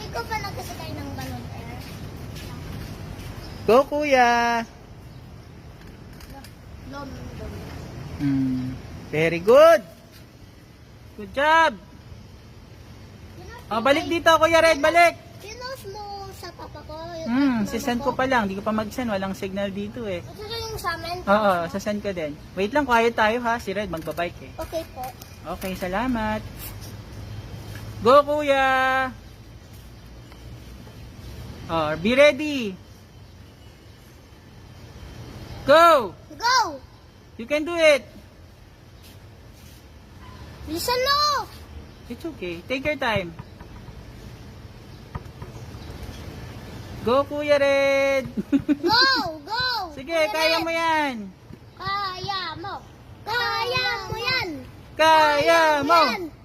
ko pa nagkasakay ng balon air. Go, kuya. London. Very good. Good job. Oh, balik dito, Kuya Red, balik. Pinost mo sa papa ko. Sisend ko pa lang. Hindi ko pa mag-send. Walang signal dito eh. At saka yung sa amin. Oo, sasend ko din. Wait lang, quiet tayo ha. Si Red magbabike eh. Okay po. Okay, salamat. Go, Kuya. Oh, be ready. Go. Go! You can do it. Listen mo! It's okay. Take your time. Go, Kuya Red. Go! Go! Sige, kaya mo yan. Kaya mo! Kaya mo yan! Kaya mo. yan!